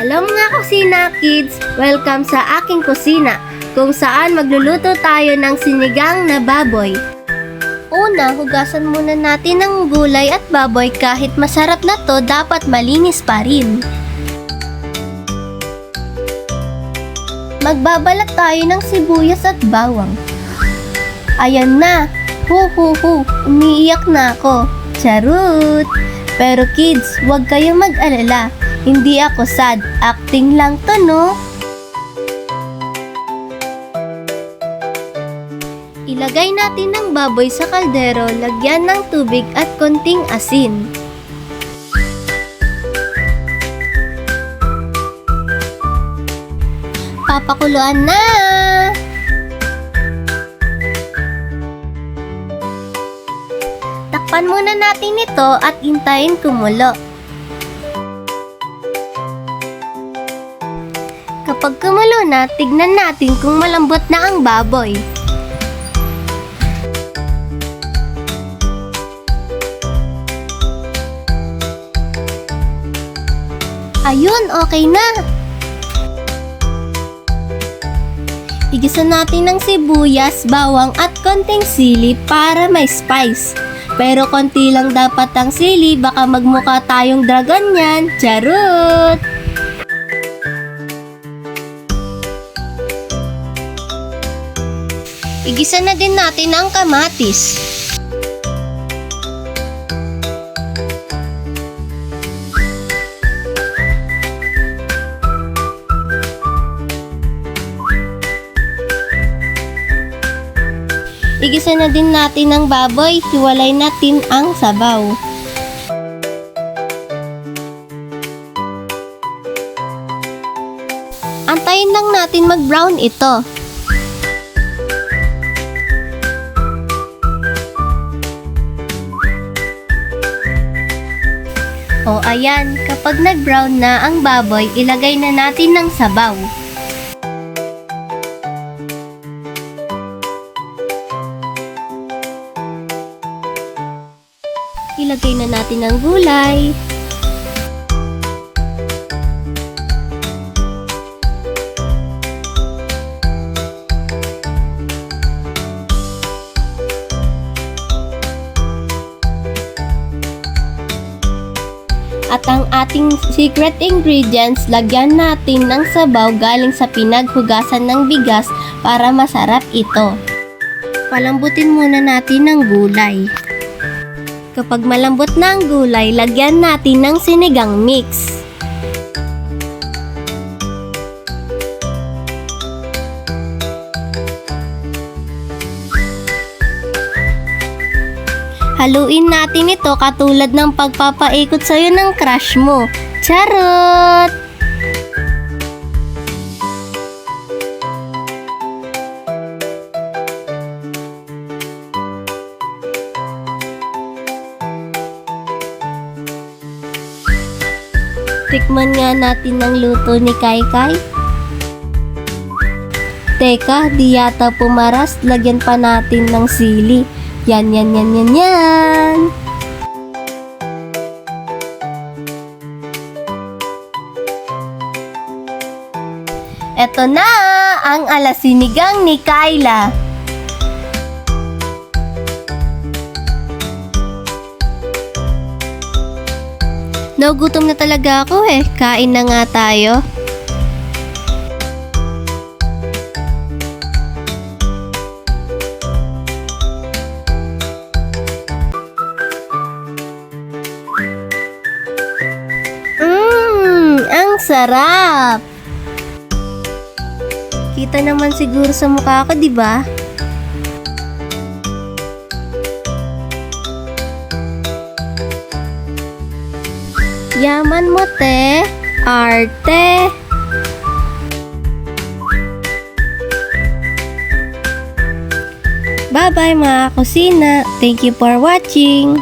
Hello mga kusina kids! Welcome sa aking kusina, kung saan magluluto tayo ng sinigang na baboy. Una, hugasan muna natin ng gulay at baboy. Kahit masarap na to, dapat malinis pa rin. Magbabalat tayo ng sibuyas at bawang. Ayan na! Umiiyak na ako. Charot! Pero kids, huwag kayong mag-alala. Hindi ako sad. Acting lang to, no? Ilagay natin ang baboy sa kaldero, lagyan ng tubig at konting asin. Papakuluan na! Takpan muna natin ito at hintayin kumulo. Kapag kumulo na, tignan natin kung malambot na ang baboy. Ayun, okay na. Igisa natin ng sibuyas, bawang at konting sili para may spice. Pero konti lang dapat ang sili, baka magmukha tayong dragon yan. Charot! Igisa na din natin ang kamatis. Igisa na din natin ang baboy, hiwalay natin ang sabaw. Antayin lang natin mag-brown ito. O ayan, kapag nag-brown na ang baboy, ilagay na natin ng sabaw. Ilagay na natin ang gulay. At ang ating secret ingredients, lagyan natin ng sabaw galing sa pinaghugasan ng bigas para masarap ito. Palambutin muna natin ng gulay. Kapag malambot na ang gulay, lagyan natin ng sinigang mix. Haluin natin ito katulad ng pagpapaikot sa'yo ng crush mo. Charot! Tikman nga natin ang luto ni Kai-Kai. Teka, di yata pumaras. Lagyan pa natin ng sili. Yan. Eto na ang alasinigang ni Kyla. Nagugutom na talaga ako eh. Kain na nga tayo. Ang sarap! Kita naman siguro sa mukha ko, di ba? Yaman mo, te. Arte. Bye-bye mga kusina. Thank you for watching.